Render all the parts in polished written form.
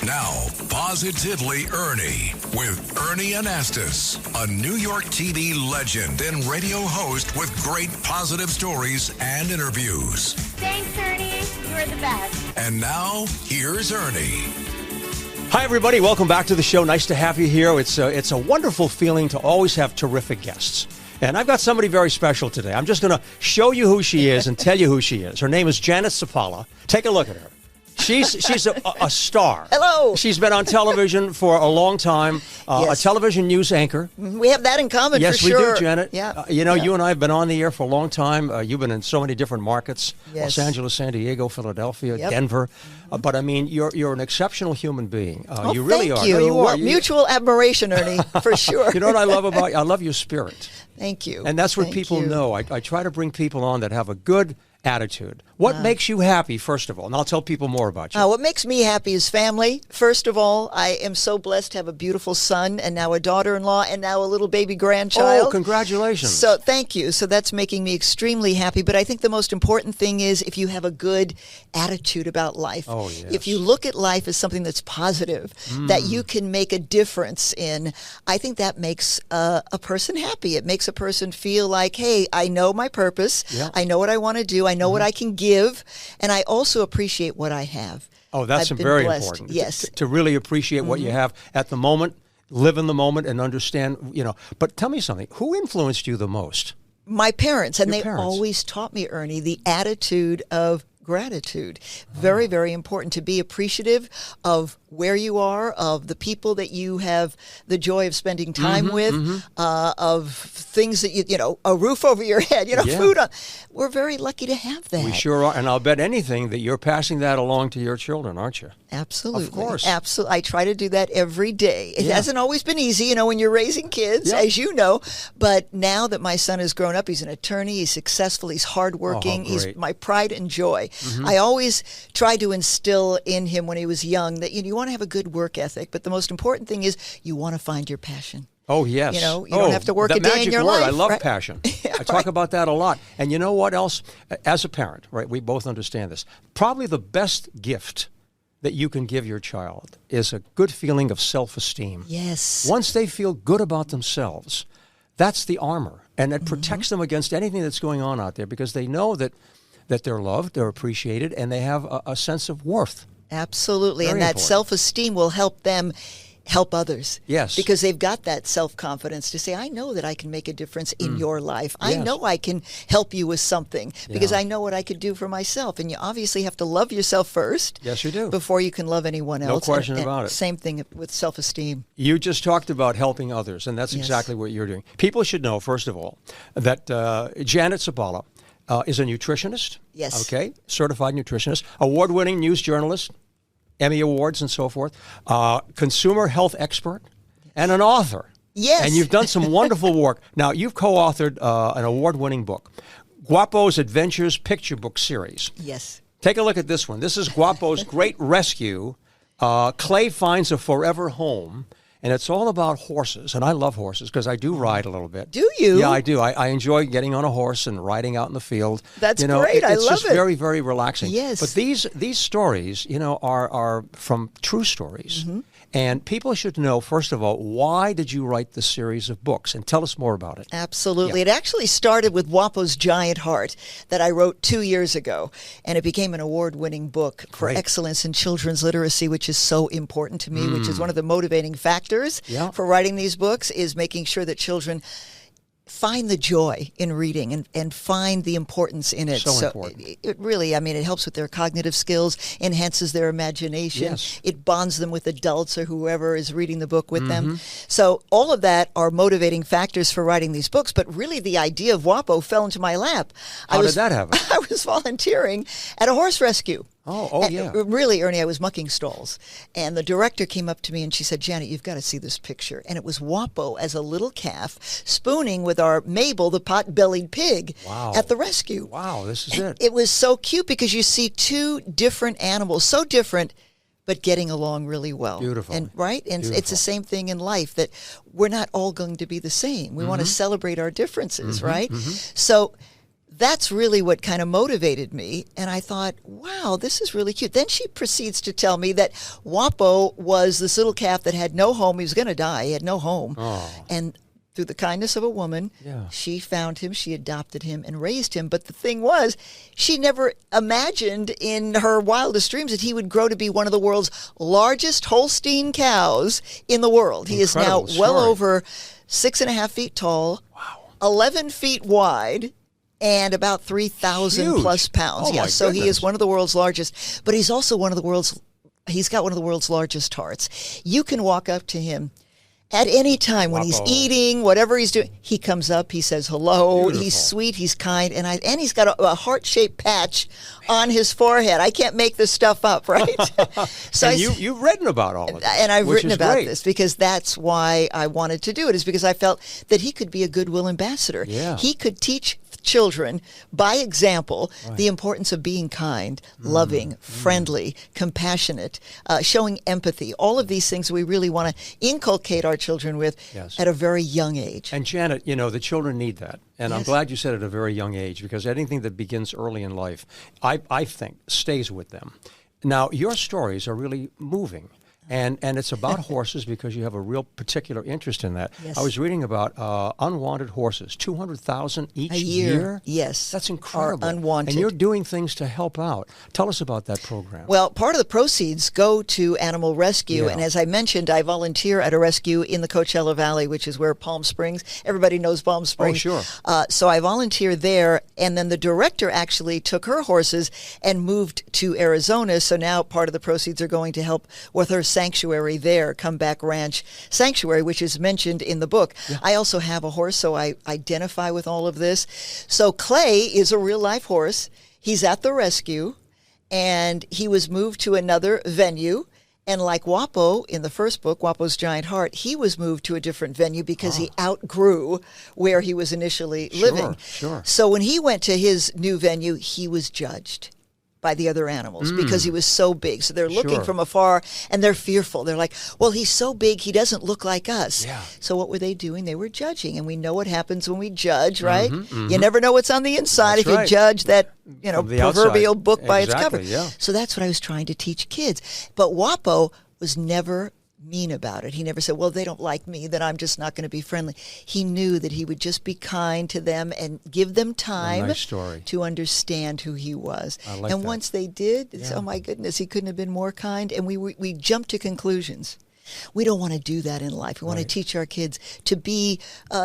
Now, Positively Ernie with Ernie Anastos, a New York TV legend and radio host with great positive stories and interviews. Thanks, Ernie. You're the best. And now, here's Ernie. Hi, everybody. Welcome back to the show. Nice to have you here. It's a wonderful feeling to always have terrific guests. And I've got somebody very special today. I'm just going to show you who she is and tell you who she is. Her name is Janet Zappala. Take a look at her. She's a star. Hello. She's been on television for a long time, Yes. a television news anchor. We have that in common, Yes, for sure. we do, Janet. Yeah. You and I have been on the air for a long time. You've been in so many different markets, Yes. Los Angeles, San Diego, Philadelphia, Yep. Denver. But, I mean, you're an exceptional human being. You really thank are. you. No, you are. Well, mutual admiration, Ernie, for sure. You know what I love about you? I love your spirit. Thank you. And that's what Thank people you. know. I try to bring people on that have a good attitude. What makes you happy, first of all? And I'll tell people more about you. What makes me happy is family. First of all, I am so blessed to have a beautiful son and now a daughter-in-law and now a little baby grandchild. Oh, congratulations. So thank you. So that's making me extremely happy. But I think the most important thing is if you have a good attitude about life. Oh, yes. If you look at life as something that's positive, that you can make a difference in, I think that makes a person happy. It makes a person feel like, hey, I know my purpose. Yeah. I know what I want to do. I know what I can give. And I also appreciate what I have. Oh, that's I've been very blessed. important. Yes. To really appreciate what you have at the moment, live in the moment, and understand, But tell me something. Who influenced you the most? My parents, and Your they parents. always taught me, Ernie, the attitude of gratitude. Very, very important to be appreciative of where you are, of the people that you have the joy of spending time with, of things that a roof over your head, Yeah. food on. We're very lucky to have that. We sure are. And I'll bet anything that you're passing that along to your children, aren't you? Absolutely. Of course. Absolutely. I try to do that every day. It Yeah. hasn't always been easy, when you're raising kids, Yeah. as you know. But now that my son has grown up, he's an attorney, he's successful, he's hardworking, Oh, he's great. my pride and joy. I always tried to instill in him when he was young that you want to have a good work ethic, but the most important thing is you want to find your passion. Oh, yes. You don't have to work that a day in magic your word. life, I love right? passion. Yeah, I talk about that a lot. And you know what else? As a parent, right, we both understand this. Probably the best gift that you can give your child is a good feeling of self-esteem. Yes. Once they feel good about themselves, that's the armor. And it protects them against anything that's going on out there because they know that they're loved, they're appreciated, and they have a sense of worth. Absolutely. Very And that important. self-esteem will help them help others. Yes. Because they've got that self-confidence to say, I know that I can make a difference in your life. I Yes. know I can help you with something because Yeah. I know what I could do for myself. And you obviously have to love yourself first. Yes, you do. Before you can love anyone else. question about it. Same thing with self-esteem. You just talked about helping others, and that's Yes. exactly what you're doing. People should know, first of all, that Janet Zappala is a nutritionist. Yes. Okay, certified nutritionist, award-winning news journalist, Emmy Awards and so forth, consumer health expert, and an author. Yes. And you've done some wonderful work. Now, you've co-authored an award-winning book, Guapo's Adventures Picture Book Series. Yes. Take a look at this one. This is Guapo's Great Rescue. Clay finds a forever home. And it's all about horses. And I love horses because I do ride a little bit. Do you? Yeah, I do. I enjoy getting on a horse and riding out in the field. That's great. I It's love just it. very, very relaxing. Yes. But these stories, are from true stories. Mm-hmm. And people should know, first of all, why did you write this series of books? And tell us more about it. Absolutely. Yeah. It actually started with Guapo's Giant Heart that I wrote 2 years ago, and it became an award-winning book for Great. excellence in children's literacy, which is so important to me, which is one of the motivating factors Yeah. for writing these books, is making sure that children find the joy in reading and find the importance in it. So important. It really, it helps with their cognitive skills, enhances their imagination. Yes. It bonds them with adults or whoever is reading the book with Mm-hmm. them. So all of that are motivating factors for writing these books. But really, the idea of WAPO fell into my lap. How did that happen? I was volunteering at a horse rescue. Oh, yeah. Really, Ernie, I was mucking stalls. And the director came up to me and she said, Janet, you've got to see this picture. And it was Wapo as a little calf spooning with our Mabel, the pot-bellied pig, Wow. at the rescue. Wow, this is And it. it was so cute because you see two different animals, so different, but getting along really well. Beautiful. And right? And it's Beautiful. the same thing in life, that we're not all going to be the same. We want to celebrate our differences, right? So that's really what kind of motivated me. And I thought, wow, this is really cute. Then she proceeds to tell me that Wapo was this little calf that had no home. He was going to die. He had no home. Oh. And through the kindness of a woman, she found him, she adopted him, and raised him. But the thing was, she never imagined in her wildest dreams that he would grow to be one of the world's largest Holstein cows in the world. He is now well over 6.5 feet tall, 11 feet wide, and about 3,000 plus pounds. Oh, so he is one of the world's largest, but he's also he's got one of the world's largest hearts. You can walk up to him at any time when he's eating, whatever he's doing, he comes up, he says hello, Beautiful. He's sweet, he's kind, and he's got a heart-shaped patch on his forehead. I can't make this stuff up, right? So and you've written about all of this. And I've written about this because that's why I wanted to do it, is because I felt that he could be a goodwill ambassador. Yeah. He could teach children by example the importance of being kind, loving, friendly, compassionate, showing empathy, all of these things we really want to inculcate our children with at a very young age. And Janet, the children need that. And I'm glad you said at a very young age, because anything that begins early in life, I think, stays with them. Now, your stories are really moving. And it's about horses because you have a real particular interest in that. Yes. I was reading about unwanted horses, 200,000 each year. Yes. That's incredible. Are unwanted. And you're doing things to help out. Tell us about that program. Well, part of the proceeds go to animal rescue. And as I mentioned, I volunteer at a rescue in the Coachella Valley, which is where Palm Springs, everybody knows Palm Springs. Oh, sure. So I volunteer there. And then the director actually took her horses and moved to Arizona. So now part of the proceeds are going to help with her sanctuary there, Comeback Ranch Sanctuary, which is mentioned in the book. Yeah. I also have a horse, so I identify with all of this. So Clay is a real life horse. He's at the rescue, and he was moved to another venue. And like Wapo in the first book, Wapo's Giant Heart, he was moved to a different venue because he outgrew where he was initially living. Sure. So when he went to his new venue, he was judged by the other animals because he was so big. So they're looking from afar and they're fearful. They're like, well, he's so big, he doesn't look like us. Yeah. So what were they doing? They were judging. And we know what happens when we judge, right? You never know what's on the inside if you judge that, proverbial book by its cover. Yeah. So that's what I was trying to teach kids. But Wapo was never mean about it. He never said, well, they don't like me, then I'm just not going to be friendly. He knew that he would just be kind to them and give them time to understand who he was. I like and that. Once they did, oh my goodness, he couldn't have been more kind. And we jumped to conclusions. We don't want to do that in life. We want to teach our kids to be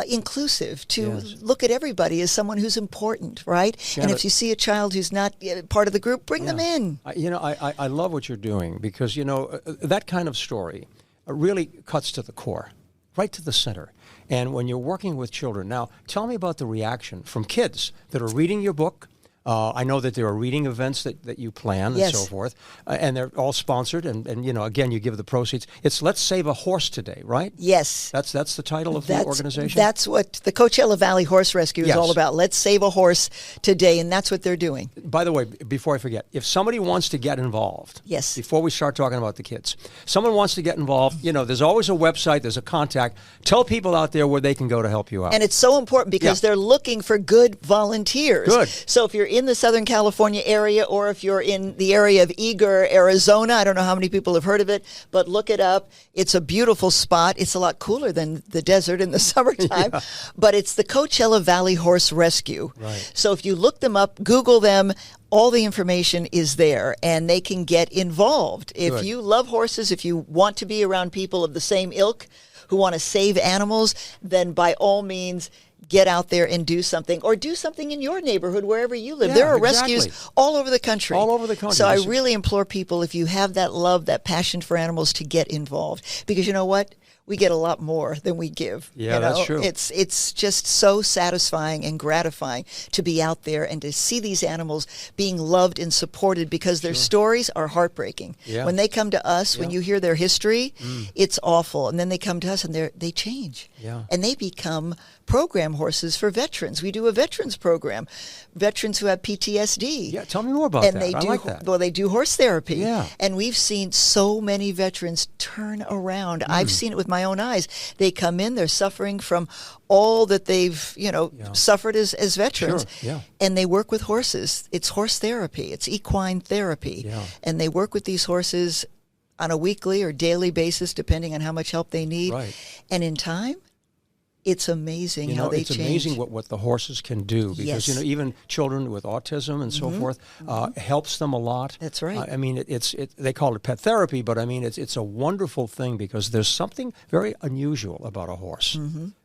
inclusive, to look at everybody as someone who's important, right? And if you see a child who's not part of the group, bring them in. I love what you're doing because, that kind of story really cuts to the core, right to the center. And when you're working with children, now tell me about the reaction from kids that are reading your book. I know that there are reading events that you plan and so forth, and they're all sponsored. And again, you give the proceeds. It's Let's Save a Horse Today, right? Yes. That's the title of the organization? That's what the Coachella Valley Horse Rescue is all about. Let's save a horse today, and that's what they're doing. By the way, before I forget, if somebody wants to get involved, before we start talking about the kids, someone wants to get involved, there's always a website, there's a contact. Tell people out there where they can go to help you out. And it's so important because they're looking for good volunteers. Good. So if you're in the Southern California area, or if you're in the area of Eager, Arizona, I don't know how many people have heard of it, but look it up. It's a beautiful spot. It's a lot cooler than the desert in the summertime, but it's the Coachella Valley Horse Rescue. Right. So if you look them up, Google them, all the information is there, and they can get involved. If you love horses, if you want to be around people of the same ilk who want to save animals, then by all means, get out there and do something, or do something in your neighborhood, wherever you live. There are rescues all over the country. All over the country. So I really implore people, if you have that love, that passion for animals, to get involved. Because you know what? We get a lot more than we give. Yeah, that's true. It's just so satisfying and gratifying to be out there and to see these animals being loved and supported, because their stories are heartbreaking. Yeah. When they come to us, when you hear their history, it's awful. And then they come to us and they change. Yeah. And they become program horses for veterans. We do a veterans program, veterans who have PTSD. Yeah, tell me more about that. I like that. Well, they do horse therapy. Yeah. And we've seen so many veterans turn around. I've seen it with my own eyes. They come in, they're suffering from all that they've, suffered as veterans. Sure, yeah. And they work with horses. It's horse therapy. It's equine therapy. Yeah. And they work with these horses on a weekly or daily basis, depending on how much help they need. Right. And in time, it's amazing how they change. It's amazing what the horses can do because, Yes. Even children with autism and so forth helps them a lot. That's right. I mean, they call it pet therapy, but I mean, it's a wonderful thing because there's something very unusual about a horse.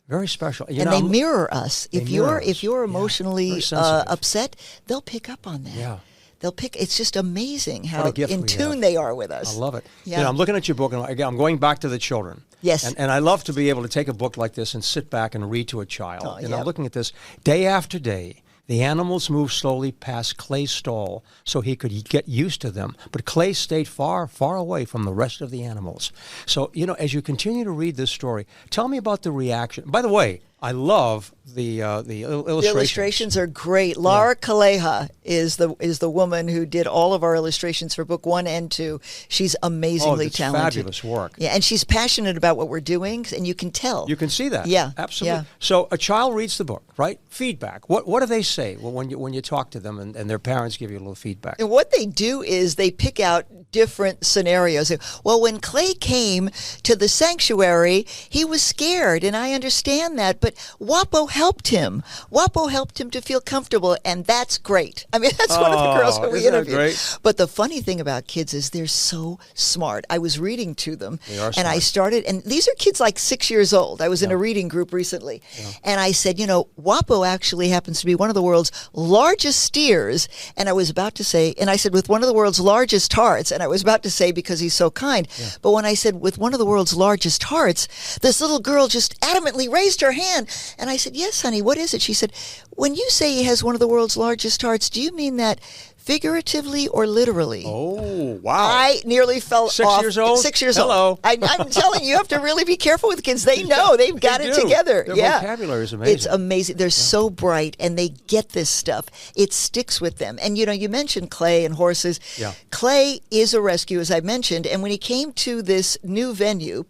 Very special. They mirror us. If mirror you're us. emotionally Very sensitive. upset, they'll pick up on that. Yeah. They'll pick. It's just amazing how What a gift in we tune have. they are with us. I love it. Yeah. I'm looking at your book, and again, I'm going back to the children. Yes. And I love to be able to take a book like this and sit back and read to a child. Oh, and yeah. I'm looking at this day after day. The animals moved slowly past Clay's stall so he could get used to them. But Clay stayed far, far away from the rest of the animals. So, as you continue to read this story, tell me about the reaction. By the way, I love the illustrations. The illustrations are great. Laura Kaleha is the woman who did all of our illustrations for book 1 and 2. She's amazingly it's talented. Fabulous work. Yeah, and she's passionate about what we're doing, and you can tell. You can see that. Yeah, Absolutely. yeah. So a child reads the book, right? Feedback. What do they say when you talk to them and their parents give you a little feedback? And what they do is they pick out different scenarios. Well, when Clay came to the sanctuary, he was scared, and I understand that, but Wapo helped him. Wapo helped him to feel comfortable, and that's great. I mean, that's one of the girls that we isn't that interviewed. great? But the funny thing about kids is they're so smart. I was reading to them, They are and I smart. started, and these are kids like 6 years old. I was in a reading group recently, and I said, Wapo actually happens to be one of the world's largest steers, and I was about to say, and I said, with one of the world's largest hearts, and I was about to say because he's so kind, but when I said with one of the world's largest hearts, this little girl just adamantly raised her hand, and I said, yes, honey, what is it? She said, when you say he has one of the world's largest hearts, do you mean that figuratively or literally? Oh, wow. I nearly fell 6 off. years old? 6 years Hello. old. I'm telling you, you have to really be careful with kids. They know. They've got They it do. together. Their yeah. vocabulary is amazing. It's amazing. They're so bright, and they get this stuff. It sticks with them. And, you mentioned Clay and horses. Yeah. Clay is a rescue, as I mentioned. And when he came to this new venue,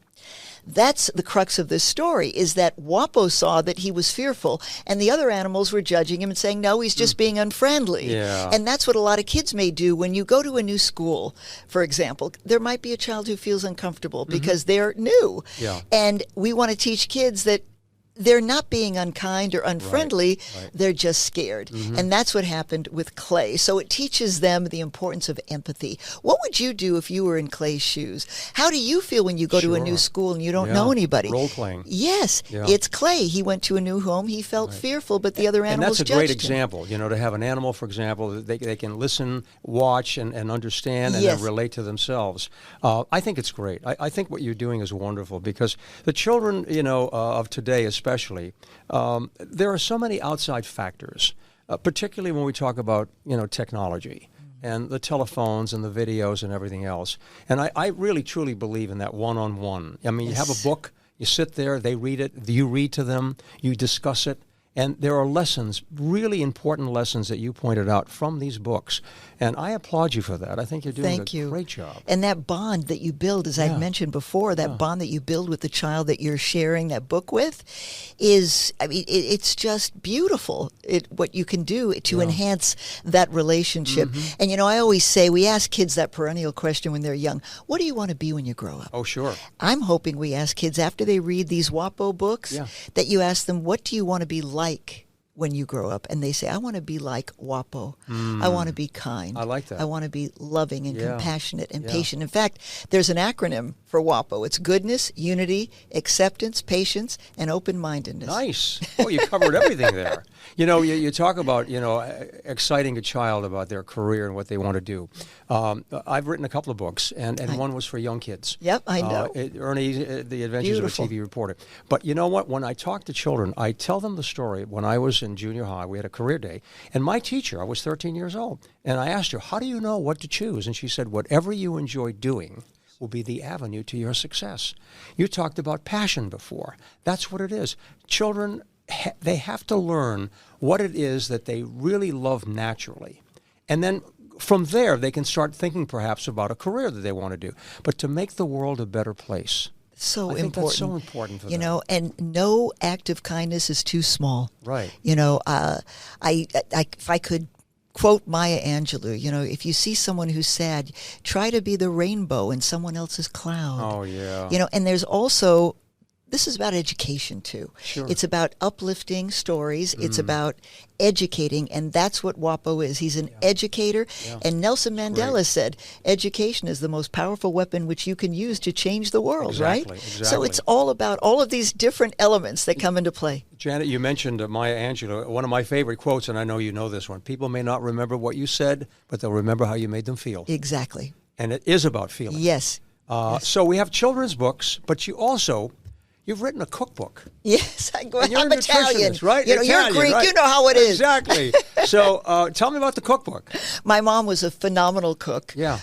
that's the crux of this story, is that Wapo saw that he was fearful, and the other animals were judging him and saying, no, he's just being unfriendly. Yeah. And that's what a lot of kids may do when you go to a new school, for example. There might be a child who feels uncomfortable because they're new. Yeah. And we want to teach kids that they're not being unkind or unfriendly. Right. They're just scared. And that's what happened with Clay. So it teaches them the importance of empathy. What would you do if you were in Clay's shoes? How do you feel when you go to a new Sure. school and you don't Yeah. know anybody? Role-playing. Yes. Yeah. It's Clay. He went to a new home. He felt fearful, but the other And animals that's a great judged him. example, to have an animal, for example, that they can listen, watch, and understand and Yes. then relate to themselves. I think it's great. I think what you're doing is wonderful because the children, of today especially, there are so many outside factors, particularly when we talk about, technology and the telephones and the videos and everything else. And I really, truly believe in that one-on-one. I mean, you have a book, you sit there, they read it, you read to them, you discuss it. And there are lessons, really important lessons that you pointed out from these books. And I applaud you for that. I think you're doing Thank a you. great job. And that bond that you build, as I've mentioned before, that bond that you build with the child that you're sharing that book with is, it's just beautiful, what you can do to enhance that relationship. And, I always say, we ask kids that perennial question when they're young, what do you want to be when you grow up? Oh, sure. I'm hoping we ask kids after they read these WAPO books that you ask them, what do you want to be like when you grow up? And they say, I want to be like Wapo. I want to be kind. I like that. I want to be loving and compassionate and Yeah. patient. In fact, there's an acronym for Wapo. It's goodness, unity, acceptance, patience, and open-mindedness. Nice. Oh, you covered everything there. You talk about, exciting a child about their career and what they want to do. I've written a couple of books, and one was for young kids. Yep, I know. Ernie, The Adventures Beautiful. of a TV Reporter. But you know what? When I talk to children, I tell them the story. When I was in junior high, we had a career day, and my teacher, I was 13 years old, and I asked her, how do you know what to choose? And she said, whatever you enjoy doing will be the avenue to your success. You talked about passion before. That's what it is. Children, they have to learn what it is that they really love naturally. And then from there, they can start thinking perhaps about a career that they want to do. But to make the world a better place, So I think important. that's so important for them. You know, and no act of kindness is too small. Right. You know, if I could quote Maya Angelou, you know, if you see someone who's sad, try to be the rainbow in someone else's cloud. Oh, yeah. You know, and there's also, this is about education too. Sure. It's about uplifting stories. It's about educating, and that's what WAPO is. He's an educator, and Nelson Mandela said, education is the most powerful weapon which you can use to change the world, Exactly, right? exactly. So it's all about all of these different elements that come into play. Janet, you mentioned Maya Angelou. One of my favorite quotes, and I know you know this one, people may not remember what you said, but they'll remember how you made them feel. Exactly. And it is about feeling. Yes. So we have children's books, but you've written a cookbook. Yes, And you're I'm a Italian. nutritionist, right? You know, Italian, you're Greek. right? You know how it is. Exactly. So tell me about the cookbook. My mom was a phenomenal cook. Yeah.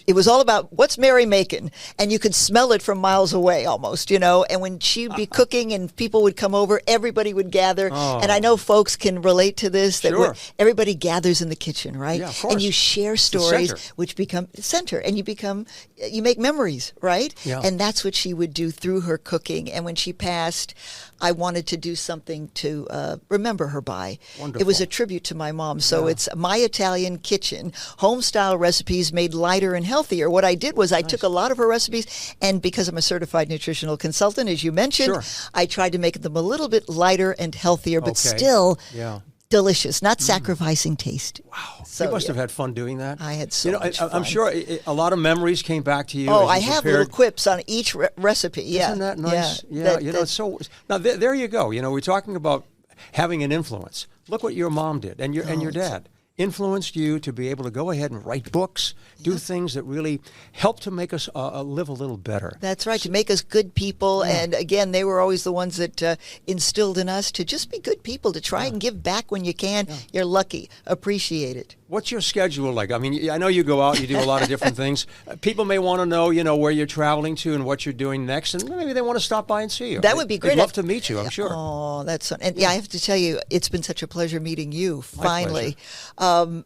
It was all about what's Mary making, and you could smell it from miles away almost, you know. And when she'd be cooking and people would come over, everybody would gather. Oh. And I know folks can relate to this. That Sure. everybody gathers in the kitchen, right? Yeah, of course. And you share the stories, center. which become center, and you make memories, right? Yeah. And that's what she would do through her cooking. And when she passed, I wanted to do something to remember her by. Wonderful. It was a tribute to my mom. So it's My Italian Kitchen, home-style recipes made lighter and healthier. What I did was I took a lot of her recipes, and because I'm a certified nutritional consultant, as you mentioned, Sure. I tried to make them a little bit lighter and healthier, but Okay. still Yeah. delicious, not sacrificing taste. Wow. So, you must yeah. have had fun doing that. I had so much I'm fun. sure a lot of memories came back to you. Oh, as I you have prepared. little quips on each recipe. Yeah. Isn't that nice? Yeah. That- It's so. Now there you go. We're talking about having an influence. Look what your mom did, and your dad influenced you to be able to go ahead and write books, do things that really help to make us live a little better. That's right, to make us good people. And again, they were always the ones that instilled in us to just be good people, to try and give back when you can. You're lucky. Appreciate it. What's your schedule like? I mean, I know you go out, you do a lot of different things. People may want to know, where you're traveling to and what you're doing next, and maybe they want to stop by and see you. That would be great. They'd love to meet you, I'm sure. Oh, that's fun. And I have to tell you, it's been such a pleasure meeting you, My finally. I'm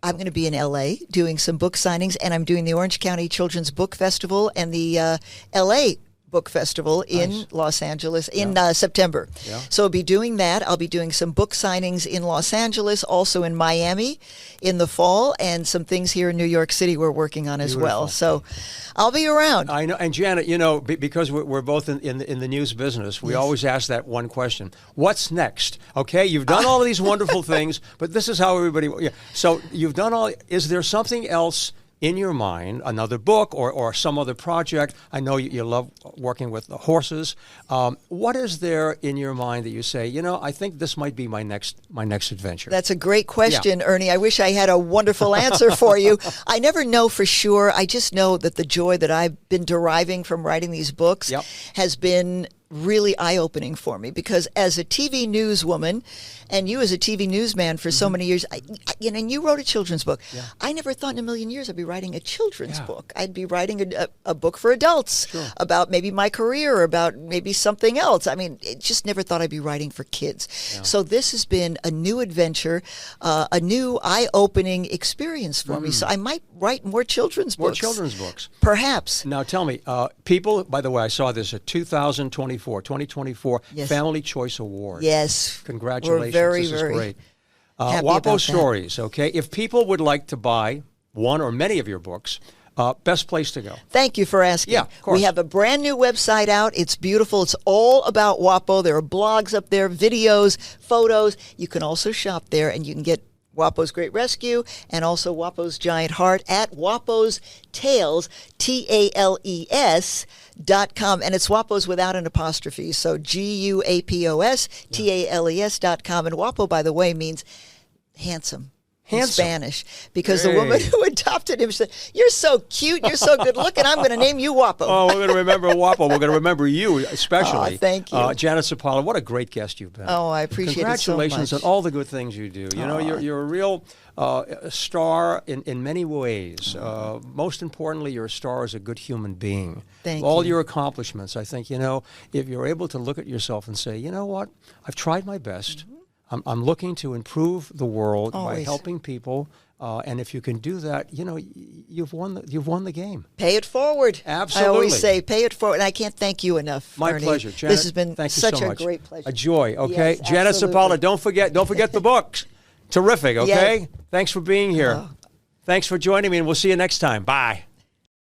going to be in L.A. doing some book signings, and I'm doing the Orange County Children's Book Festival and the L.A. Book Festival in Los Angeles in September. Yeah. So I'll be doing that. I'll be doing some book signings in Los Angeles, also in Miami in the fall, and some things here in New York City we're working on as well. So I'll be around. I know, and Janet, because we're both in the news business, we always ask that one question: what's next? Okay, you've done all of these wonderful things, but this is how everybody. Yeah. So you've done all. Is there something else in your mind, another book or some other project? I know you love working with the horses. What is there in your mind that you say, I think this might be my next adventure? That's a great question, Ernie. I wish I had a wonderful answer for you. I never know for sure. I just know that the joy that I've been deriving from writing these books has been really eye-opening for me, because as a TV newswoman, and you as a TV newsman for so many years, and you wrote a children's book. Yeah. I never thought in a million years I'd be writing a children's book. I'd be writing a book for adults about maybe my career or about maybe something else. I mean, just never thought I'd be writing for kids. Yeah. So this has been a new adventure, a new eye-opening experience for me. So I might write more children's books. More children's books. Perhaps. Now tell me, people, by the way, I saw this at 2024 Family Choice Award. Yes. Congratulations. We're this is great. happy WAPO about Stories, okay? If people would like to buy one or many of your books, best place to go. Thank you for asking. Yeah, of course. We have a brand new website out. It's beautiful. It's all about WAPO. There are blogs up there, videos, photos. You can also shop there, and you can get WAPO's Great Rescue and also WAPO's Giant Heart at WAPO's Tales, TALES.com. And it's WAPO's without an apostrophe. So GUAPOS, TALES.com. And WAPO, by the way, means handsome. In Spanish, because the woman who adopted him said, "You're so cute, you're so good looking, I'm going to name you WAPO." Oh, we're going to remember WAPO. We're going to remember you especially. Oh, thank you. Janet Zappala, what a great guest you've been. Oh, I appreciate it so much. Congratulations on all the good things you do. You're a real star in many ways. Most importantly, you're a star as a good human being. Thank all you. your accomplishments, I think, if you're able to look at yourself and say, you know what, I've tried my best. I'm looking to improve the world by helping people And if you can do that, you've won the game. Pay it forward. Absolutely. I always say, pay it forward. And I can't thank you enough, My Ernie. pleasure, Janet. This has been thank you such so a much. great pleasure. A joy. Okay, Yes, Janet absolutely. Zappala. Don't forget the books. Terrific. Okay. Yes. Thanks for being here. Oh. Thanks for joining me, and we'll see you next time. Bye.